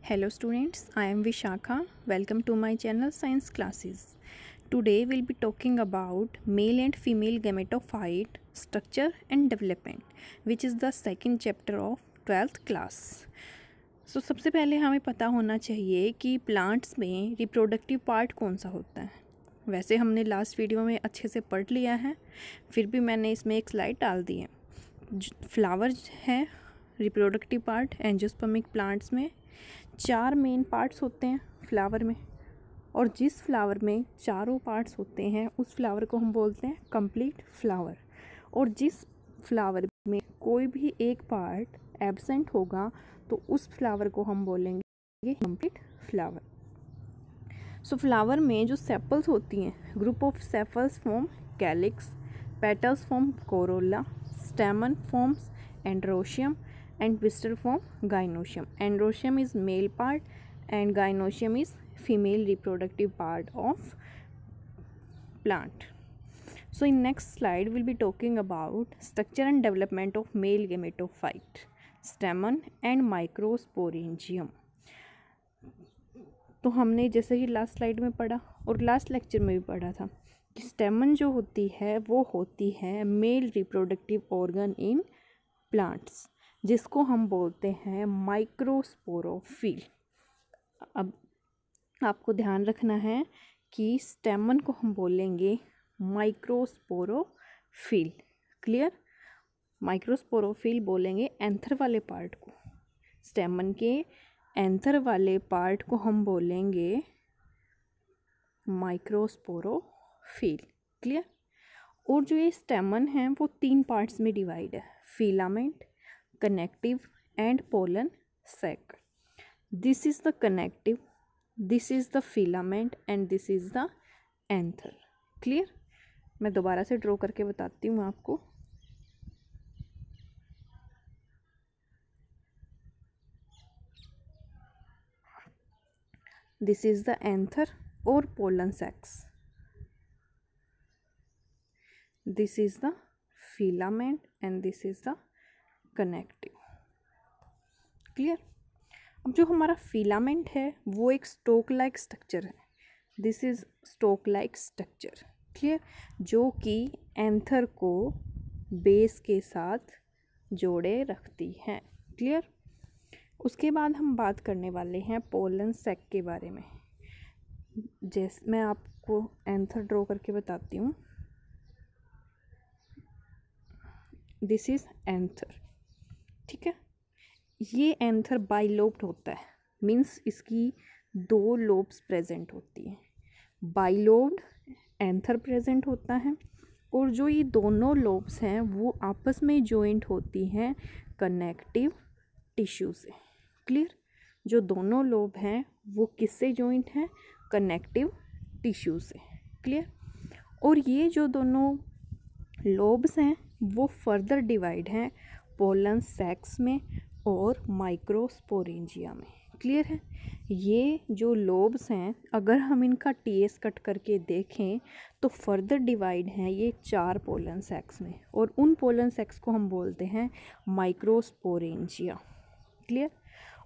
Hello students, I am Vishakha. Welcome to my channel Science Classes. Today we'll be talking about male and female gametophyte structure and development, which is the second chapter of 12th class. So सबसे पहले हमें पता होना चाहिए कि plants में reproductive part कौन सा होता है। वैसे हमने लास्ट वीडियो में अच्छे से पढ़ लिया है, फिर भी मैंने इसमें एक स्लाइड डाल दी है। फ्लावर है रिप्रोडक्टिव पार्ट एंजियोस्पर्मिक प्लांट्स में। 4 मेन पार्ट्स होते हैं फ्लावर में, और जिस फ्लावर में चारों पार्ट्स होते हैं उस फ्लावर को हम बोलते हैं कंप्लीट फ्लावर। और जिस फ्लावर में कोई भी एक पार्ट एब्सेंट होगा तो उस फ्लावर को हम बोलेंगे कंप्लीट फ्लावर। सो फ्लावर में जो सेपल्स होती हैं, group of sepals form calyx, petals form Corolla, स्टेमन forms androecium and pistil form gynoecium. Androecium is male part and gynoecium is female reproductive part of plant. So in next slide we'll be talking about structure and development of male gametophyte, stamen and microsporangium. तो हमने जैसे कि last slide में पढ़ा और last lecture में भी पढ़ा था कि स्टेमन जो होती है वो होती है male reproductive organ in plants, जिसको हम बोलते हैं माइक्रोस्पोरोफिल। अब आपको ध्यान रखना है कि स्टेमन को हम बोलेंगे माइक्रोस्पोरोफिल। क्लियर? माइक्रोस्पोरोफिल बोलेंगे एंथर वाले पार्ट को, स्टेमन के एंथर वाले पार्ट को हम बोलेंगे माइक्रोस्पोरोफिल। क्लियर? और जो ये स्टेमन है वो 3 पार्ट्स में डिवाइड है, filament, connective and pollen sac. This is the connective, this is the filament and this is the anther. Clear? मैं दोबारा से ड्रॉ करके बताती हूँ आपको। This is the anther or pollen sacs. This is the filament and this is the connective. Clear? अब जो हमारा फिलामेंट है वो एक स्टोक लाइक स्ट्रक्चर है। This is stalk like structure. Clear? जो कि एंथर को बेस के साथ जोड़े रखती है। क्लियर? उसके बाद हम बात करने वाले हैं पोलन सैक के बारे में। जैसे मैं आपको एंथर ड्रॉ करके बताती हूँ। This is anther. ठीक है? ये एंथर बाइलोब्ड होता है, मीन्स इसकी 2 लोब्स प्रेजेंट होती हैं। बाइलोब्ड एंथर प्रेजेंट होता है और जो ये दोनों लोब्स हैं वो आपस में जॉइंट होती हैं कनेक्टिव टिश्यू से। क्लियर? जो दोनों लोब हैं वो किससे जॉइंट हैं? कनेक्टिव टिश्यू से। क्लियर? और ये जो दोनों लोब्स हैं वो फर्दर डिवाइड हैं पोलन सैक्स में और माइक्रोस्पोरेंजिया में। क्लियर है? ये जो लोब्स हैं अगर हम इनका टीएस कट करके देखें तो फर्दर डिवाइड हैं ये 4 पोलन सैक्स में, और उन पोलन सैक्स को हम बोलते हैं माइक्रोस्पोरेंजिया। क्लियर?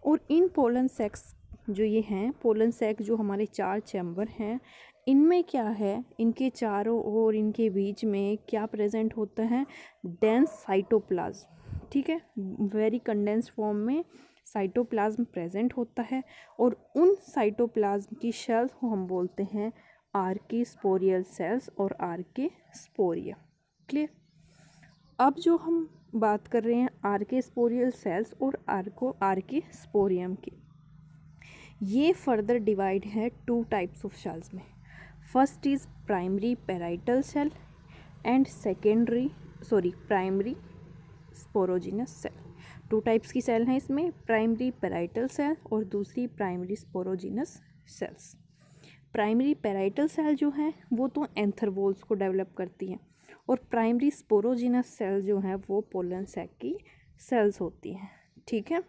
और इन पोलन सैक्स जो ये हैं, पोलन सैक जो हमारे 4 चैम्बर हैं, इनमें क्या है, इनके चारों ओर इनके बीच में क्या प्रेजेंट होता है? Dense cytoplasm. ठीक है? वेरी कंडेंस फॉर्म में साइटोप्लाज्म प्रेजेंट होता है, और उन साइटोप्लाज्म की सेल्स को हम बोलते हैं आर्कीस्पोरियल सेल्स और आर्कीस्पोरिया। क्लियर? अब जो हम बात कर रहे हैं आर्कीस्पोरियल सेल्स और आर्कीस्पोरियम की, ये फर्दर डिवाइड है 2 टाइप्स ऑफ सेल्स में। First is primary parietal cell and primary sporogenous cell. 2 types की सेल हैं इसमें, प्राइमरी पैराइटल सेल और दूसरी primary sporogenous cells. Primary parietal cell जो है वो तो एंथर वॉल्स को डेवलप करती हैं, और प्राइमरी स्पोरोजिनस सेल जो है वो पोलन सैक की सेल्स होती हैं। ठीक है?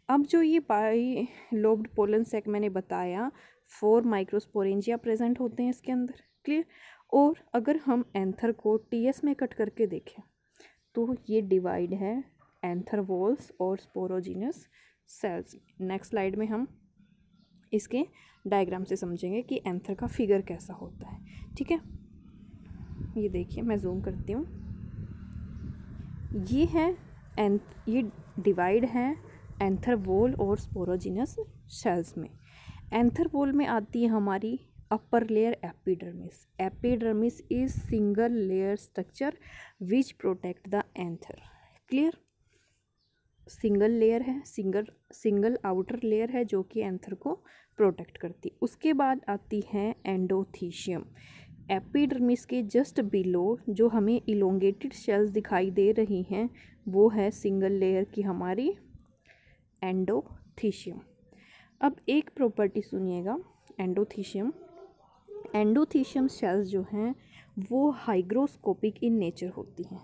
अब जो ये बाई लोब्ड पोलन सैक मैंने बताया, 4 माइक्रोस्पोरेंजिया प्रेजेंट होते हैं इसके अंदर। क्लियर? और अगर हम एंथर को टीएस में कट करके देखें तो ये डिवाइड है एंथर वॉल्स और स्पोरोजिनस सेल्स। नेक्स्ट स्लाइड में हम इसके डायग्राम से समझेंगे कि एंथर का फिगर कैसा होता है। ठीक है, ये देखिए मैं जूम करती हूँ, ये है ये डिवाइड है एंथर वॉल और स्पोरोजिनस सेल्स में। एंथर वॉल में आती है हमारी upper layer epidermis. Epidermis is single layer structure which protect the anther. Clear, single layer है, सिंगल आउटर लेयर है जो कि एंथर को प्रोटेक्ट करती। उसके बाद आती है एंडोथीशियम। एपिडर्मिस के जस्ट बिलो जो हमें इलोंगेटेड शेल्स दिखाई दे रही हैं वो है सिंगल लेयर की हमारी एंडोथीशियम। अब एक प्रॉपर्टी सुनिएगा, एंडोथीशियम शेल्स जो हैं वो हाइग्रोस्कोपिक इन नेचर होती हैं।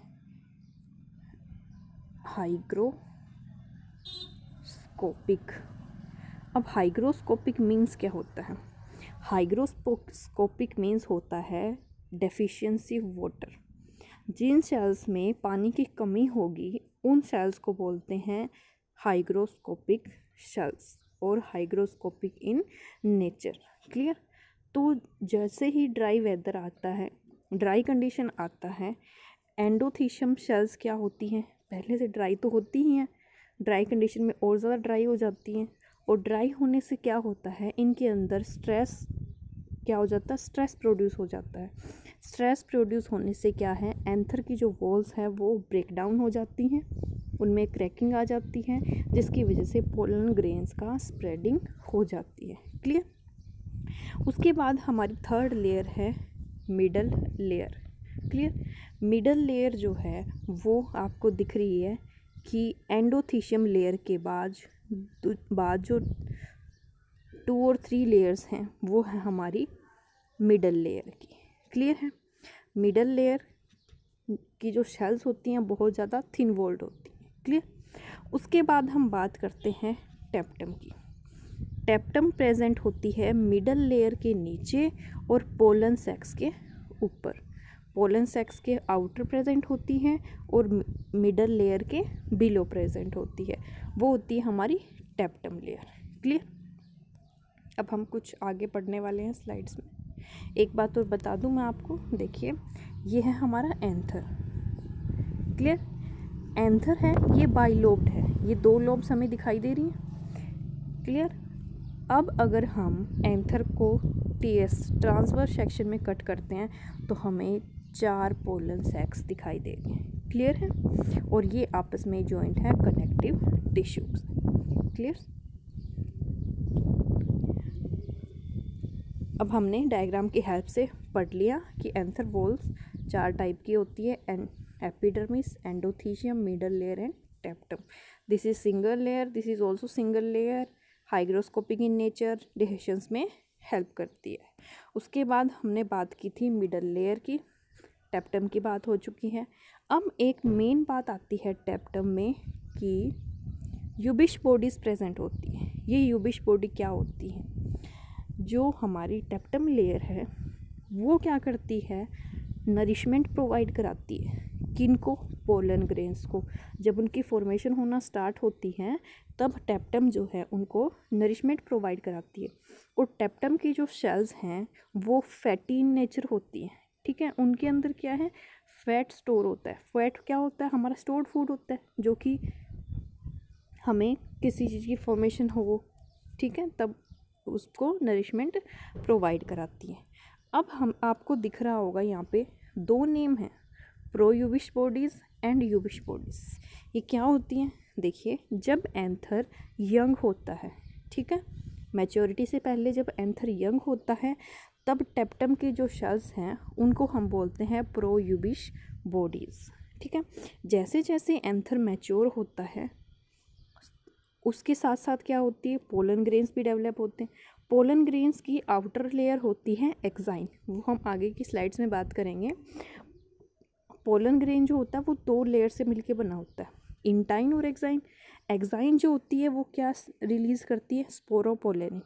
हाइग्रोस्कोपिक। अब हाइग्रोस्कोपिक मीन्स क्या होता है? हाइग्रोस्कोपिक मीन्स होता है डेफिशिएंसी ऑफ वाटर। जिन सेल्स में पानी की कमी होगी उन सेल्स को बोलते हैं हाइग्रोस्कोपिक सेल्स और हाइग्रोस्कोपिक इन नेचर। क्लियर। तो जैसे ही ड्राई वेदर आता है, ड्राई कंडीशन आता है, एंडोथीशियम सेल्स क्या होती हैं? पहले से ड्राई तो होती ही हैं, ड्राई कंडीशन में और ज़्यादा ड्राई हो जाती हैं। और ड्राई होने से क्या होता है, इनके अंदर स्ट्रेस क्या हो जाता है? स्ट्रेस प्रोड्यूस हो जाता है। स्ट्रेस प्रोड्यूस होने से क्या है, एंथर की जो वॉल्स हैं वो ब्रेक डाउन हो जाती हैं, उनमें क्रैकिंग आ जाती है, जिसकी वजह से पोलन ग्रेन्स का स्प्रेडिंग हो जाती है। क्लियर। उसके बाद हमारी थर्ड लेयर है middle layer. Clear. Middle layer जो है वो आपको दिख रही है कि एंडोथीशियम लेयर के बाद जो 2 और 3 लेयर्स हैं वो है हमारी मिडल लेयर की। क्लियर है। मिडल लेयर की जो शेल्स होती हैं बहुत ज़्यादा थिन वॉल्ड होती हैं। क्लियर। उसके बाद हम बात करते हैं टेप्टम की। टेप्टम प्रेजेंट होती है मिडल लेयर के नीचे और पोलन सेक्स के ऊपर। पोलन सेक्स के आउटर प्रेजेंट होती हैं और मिडल लेयर के बिलो प्रेजेंट होती है, वो होती है हमारी टेप्टम लेयर। क्लियर। अब हम कुछ आगे पढ़ने वाले हैं स्लाइड्स में। एक बात और बता दूं मैं आपको, देखिए ये है हमारा एंथर। क्लियर। एंथर है, ये बाइलोब्ड है, ये 2 लोब्स हमें दिखाई दे रही हैं। क्लियर। अब अगर हम एंथर को ट्रांसवर्स सेक्शन में कट करते हैं तो हमें 4 पोलन सेक्स दिखाई देंगे। क्लियर है। और ये आपस में जॉइंट है कनेक्टिव टिश्यूज। क्लियर। अब हमने डायग्राम की हेल्प से पढ़ लिया कि एंथर वॉल्स 4 टाइप की होती है, epidermis, endothecium, middle layer and tapetum. This is single layer, this is also single layer, hygroscopic in nature, dehiscence में हेल्प करती है। उसके बाद हमने बात की थी मिडल लेयर की, टेप्टम की बात हो चुकी है। अब एक मेन बात आती है टेप्टम में कि यूबिश बॉडीज प्रेजेंट होती है। ये यूबिश बॉडी क्या होती है? जो हमारी टेप्टम लेयर है वो क्या करती है, नरिशमेंट प्रोवाइड कराती है। किनको? पोलन ग्रेन्स को। जब उनकी फॉर्मेशन होना स्टार्ट होती है तब टेप्टम जो है उनको नरिशमेंट प्रोवाइड कराती है। और टेप्टम की जो शेल्स हैं वो फैटी इन नेचर होती हैं। ठीक है। उनके अंदर क्या है, फैट स्टोर होता है। फैट क्या होता है? हमारा स्टोर्ड फूड होता है जो कि हमें किसी चीज़ की फॉर्मेशन हो, ठीक है, तब उसको नरिशमेंट प्रोवाइड कराती है। अब हम आपको दिख रहा होगा यहाँ पे 2 नेम हैं, प्रोयूबिश बॉडीज़ एंड यूबिश बॉडीज़। ये क्या होती हैं? देखिए, जब एंथर यंग होता है, ठीक है, मैच्योरिटी से पहले जब एंथर यंग होता है तब टेप्टम के जो शेल्स हैं उनको हम बोलते हैं प्रोयूबिश बॉडीज़। ठीक है। जैसे जैसे एंथर मैच्योर होता है उसके साथ साथ क्या होती है, पोलन ग्रेन्स भी डेवलप होते हैं। पोलन ग्रेन्स की आउटर लेयर होती है एक्साइन, वो हम आगे की स्लाइड्स में बात करेंगे। पोलन ग्रेन जो होता है वो 2 लेयर से मिलके बना होता है, इंटाइन और एक्साइन। एक्साइन जो होती है वो क्या रिलीज़ करती है, स्पोरोपोलेनिन।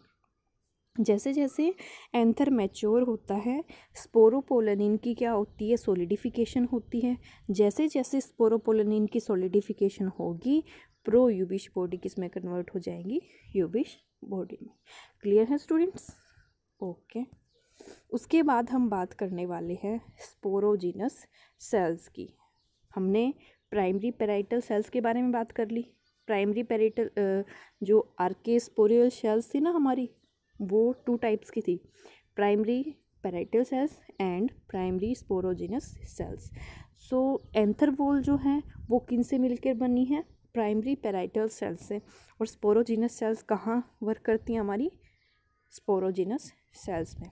जैसे जैसे एंथर मैच्योर होता है स्पोरोपोलेनिन की क्या होती है, सॉलिडिफिकेशन होती है। जैसे जैसे स्पोरोपोलेनिन की सॉलिडिफिकेशन होगी प्रो यूबिश बॉडी किस में कन्वर्ट हो जाएंगी, यूबिश बॉडी में। क्लियर है स्टूडेंट्स? ओके। उसके बाद हम बात करने वाले हैं स्पोरोजिनस सेल्स की। हमने प्राइमरी पैराइटल सेल्स के बारे में बात कर ली। प्राइमरी पैराइटल जो आर्केस्पोरियल सेल्स थी ना हमारी, वो 2 टाइप्स की थी, primary parietal cells and primary sporogenous sales. So anther wall जो है वो किन से मिलकर बनी है, प्राइमरी पैराइटल सेल्स से। और स्पोरोजिनस सेल्स कहाँ वर्क करती हैं हमारी, स्पोरोजिनस सेल्स में।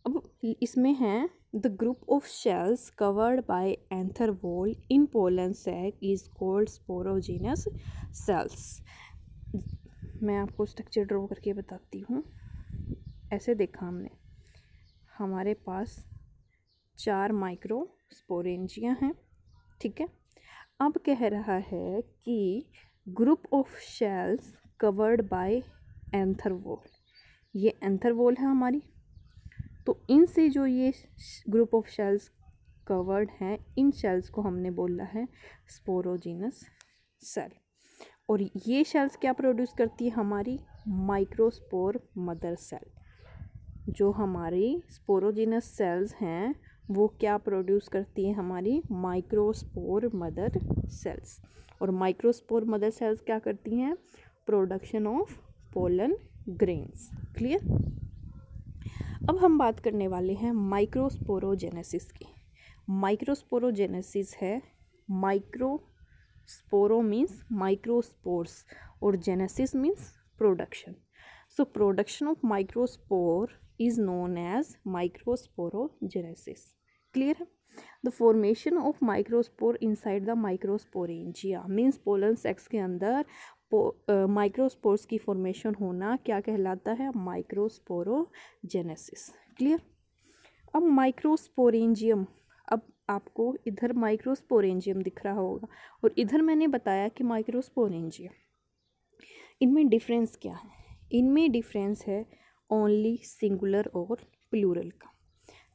अब इसमें है the group of cells covered by anther wall in pollen sac is called sporogenous cells. मैं आपको स्ट्रक्चर ड्रॉ करके बताती हूँ। ऐसे देखा हमने, हमारे पास 4 माइक्रोस्पोरेंजिया हैं, ठीक है। अब कह रहा है कि group of cells covered by anther wall, ये एंथर वॉल है हमारी, तो इनसे जो ये ग्रुप ऑफ सेल्स कवर्ड हैं, इन सेल्स को हमने बोला है स्पोरोजिनस सेल। और ये सेल्स क्या प्रोड्यूस करती है, हमारी माइक्रोस्पोर मदर सेल। जो हमारी स्पोरोजिनस सेल्स हैं वो क्या प्रोड्यूस करती है, हमारी माइक्रोस्पोर मदर सेल्स। और माइक्रोस्पोर मदर सेल्स क्या करती हैं, production of pollen grains. Clear? अब हम बात करने वाले हैं माइक्रोस्पोरोजेनेसिस की। माइक्रोस्पोरोजेनेसिस है, माइक्रोस्पोरो मीन्स माइक्रोस्पोर्स और genesis means production. So production of microspore is known as microsporogenesis. Clear? The formation of microspore inside the microsporangia means pollen sacs के अंदर माइक्रोस्पोर्स की फॉर्मेशन होना क्या कहलाता है, माइक्रोस्पोरोजेनेसिस। क्लियर? अब माइक्रोस्पोरेंजियम, अब आपको इधर माइक्रोस्पोरेंजियम दिख रहा होगा और इधर मैंने बताया कि माइक्रोस्पोरेंजियम, इनमें डिफरेंस क्या है? इनमें डिफरेंस है ओनली सिंगुलर और प्लूरल का।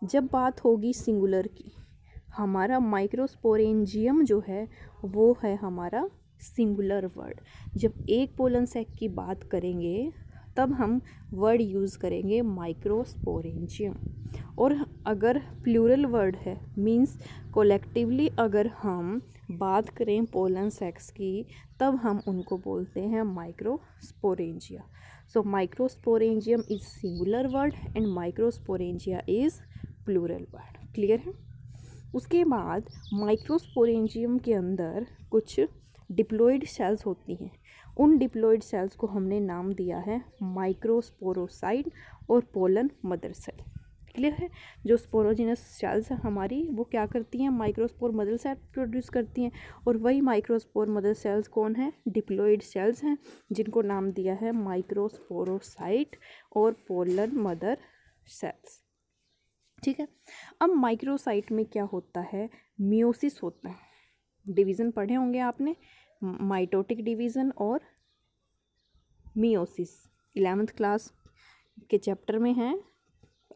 जब बात होगी सिंगुलर की, हमारा माइक्रोस्पोरेंजियम जो है वो है हमारा सिंगुलर वर्ड। जब एक पोलन सैक की बात करेंगे तब हम वर्ड यूज़ करेंगे माइक्रोस्पोरेंजियम। और अगर प्लूरल वर्ड है मींस कोलेक्टिवली अगर हम बात करें पोलन सैक्स की, तब हम उनको बोलते हैं microsporangia. So microsporangium is singular word and microsporangia is plural word. Clear है? उसके बाद माइक्रोस्पोरेंजियम के अंदर कुछ डिप्लॉइड सेल्स होती हैं। उन डिप्लॉइड सेल्स को हमने नाम दिया है माइक्रोस्पोरोसाइट और पोलन मदर सेल। क्लियर है? जो स्पोरोजिनस सेल्स हैं हमारी, वो क्या करती हैं, माइक्रोस्पोर मदर सेल प्रोड्यूस करती हैं। और वही माइक्रोस्पोर मदर सेल्स कौन है, डिप्लॉइड सेल्स हैं, जिनको नाम दिया है माइक्रोस्पोरोसाइट और पोलन मदर सेल्स। ठीक है? अब माइक्रोसाइट में क्या होता है, मियोसिस होता है। डिवीज़न पढ़े होंगे आपने, माइटोटिक डिवीज़न और मियोसिस 11th क्लास के चैप्टर में है।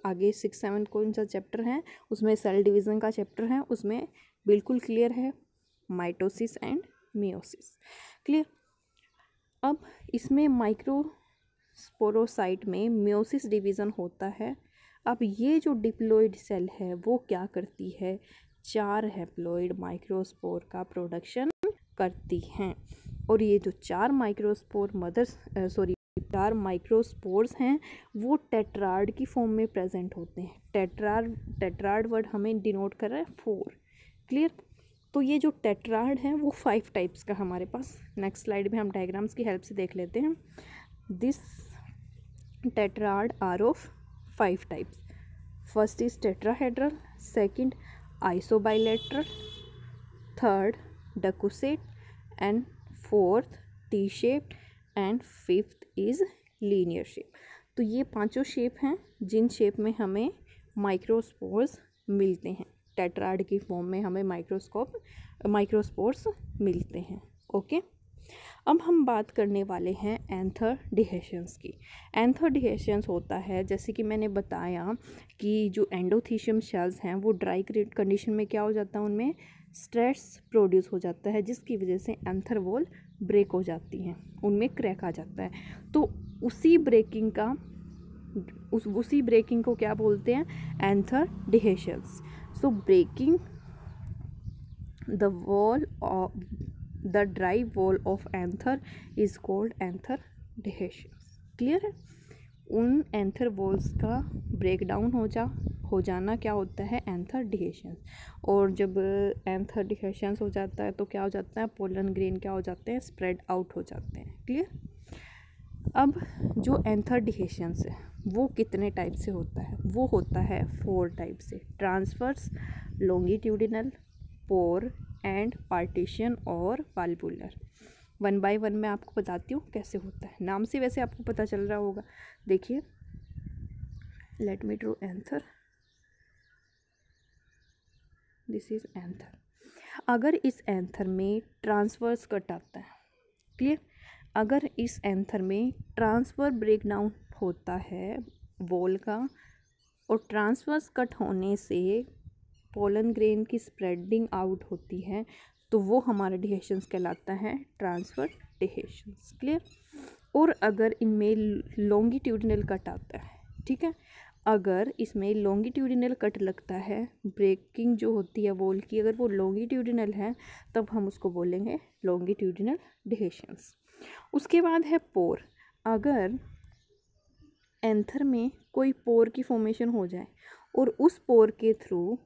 आगे 6, 7 कौन सा चैप्टर है उसमें सेल डिवीज़न का चैप्टर है, उसमें बिल्कुल क्लियर है माइटोसिस एंड मियोसिस। क्लियर? अब इसमें माइक्रोस्पोरोसाइट में मियोसिस डिवीज़न होता है। अब ये जो डिप्लॉइड सेल है वो क्या करती है, 4 हैप्लॉइड माइक्रोस्पोर का प्रोडक्शन करती हैं। और ये जो 4 माइक्रोस्पोर्स हैं वो टेट्राड की फॉर्म में प्रेजेंट होते हैं। टेट्राड वर्ड हमें डिनोट कर रहा है 4। क्लियर? तो ये जो टेट्राड है वो 5 टाइप्स का हमारे पास। नेक्स्ट स्लाइड में हम डायग्राम्स की हेल्प से देख लेते हैं। This tetrad are of 5 types. First is tetrahedral, second isobilateral, third decussate and fourth T shaped and fifth is linear shape. तो ये 5 शेप हैं जिन शेप में हमें माइक्रोस्पोर्स मिलते हैं। टेट्राड की फॉर्म में हमें माइक्रोस्पोर्स मिलते हैं। ओके, अब हम बात करने वाले हैं एंथर डिहेशंस की। एंथर डिहेशंस होता है, जैसे कि मैंने बताया कि जो एंडोथीशियम शेल्स हैं वो ड्राई कंडीशन में क्या हो जाता है, उनमें स्ट्रेस प्रोड्यूस हो जाता है, जिसकी वजह से एंथर वॉल ब्रेक हो जाती हैं, उनमें क्रैक आ जाता है। तो उसी ब्रेकिंग को क्या बोलते हैं, anther dehiscence. So breaking the wall of the dry wall of anther is called anther dehiscence. Clear है? उन एंथर वॉल्स का ब्रेक डाउन हो जाना क्या होता है, एंथर डिहेशंस। और जब एंथर डिहेशंस हो जाता है तो क्या हो जाता है, पोलन ग्रेन क्या हो जाते हैं, स्प्रेड आउट हो जाते हैं। क्लियर? अब जो एंथर डिहेशंस है वो कितने टाइप से होता है, वो होता है 4 टाइप से, transverse, longitudinal, pore and partition और वाल्वुलर। 1 बाय 1 मैं आपको बताती हूँ कैसे होता है। नाम से वैसे आपको पता चल रहा होगा। देखिए, let me draw anther, this is anther. अगर इस एंथर में ट्रांसवर्स कट आता है, क्लियर, अगर इस एंथर में ट्रांसफर ब्रेकडाउन होता है वॉल का और ट्रांसवर्स कट होने से पोलन ग्रेन की स्प्रेडिंग आउट होती है, तो वो हमारा डिहेशंस कहलाता है, ट्रांसफर डिहेशंस। क्लियर? और अगर इनमें लॉन्गिट्यूडिनल कट आता है, ठीक है, अगर इसमें लॉन्गिट्यूडिनल कट लगता है, ब्रेकिंग जो होती है वॉल की, अगर वो लॉन्गिट्यूडिनल है तब हम उसको बोलेंगे लॉन्गिट्यूडिनल डिहेशंस। उसके बाद है पोर। अगर एंथर में कोई पोर की फॉर्मेशन हो जाए और उस पोर के थ्रू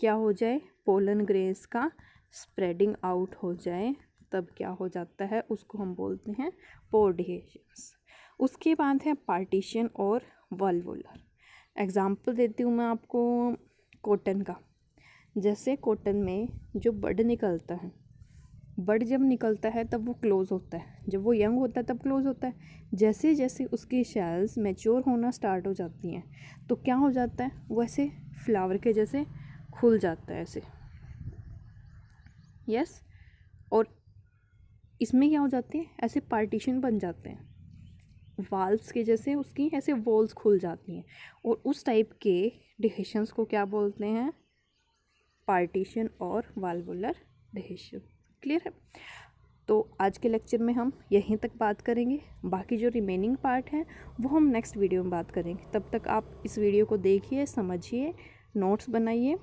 क्या हो जाए, पोलन ग्रेन्स का स्प्रेडिंग आउट हो जाए, तब क्या हो जाता है, उसको हम बोलते हैं पोर डिहेशंस। उसके बाद है पार्टीशन और वाल्वुलर। एग्जाम्पल देती हूँ मैं आपको कॉटन का। जैसे कॉटन में जो बड निकलता है, बड जब निकलता है तब वो क्लोज़ होता है, जब वो यंग होता है तब क्लोज़ होता है। जैसे जैसे उसकी शेल्स मैच्योर होना स्टार्ट हो जाती हैं तो क्या हो जाता है, वैसे फ्लावर के जैसे खुल जाता है ऐसे। यस, और इसमें क्या हो जाते हैं, ऐसे पार्टीशन बन जाते हैं, वाल्व्स के जैसे उसकी ऐसे वॉल्स खुल जाती हैं, और उस टाइप के डिहेशंस को क्या बोलते हैं, पार्टीशन और वाल्वुलर डिहेशन। क्लियर है? तो आज के लेक्चर में हम यहीं तक बात करेंगे, बाकी जो रिमेनिंग पार्ट है वो हम नेक्स्ट वीडियो में बात करेंगे। तब तक आप इस वीडियो को देखिए, समझिए, नोट्स बनाइए।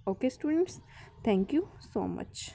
Okay students, thank you so much.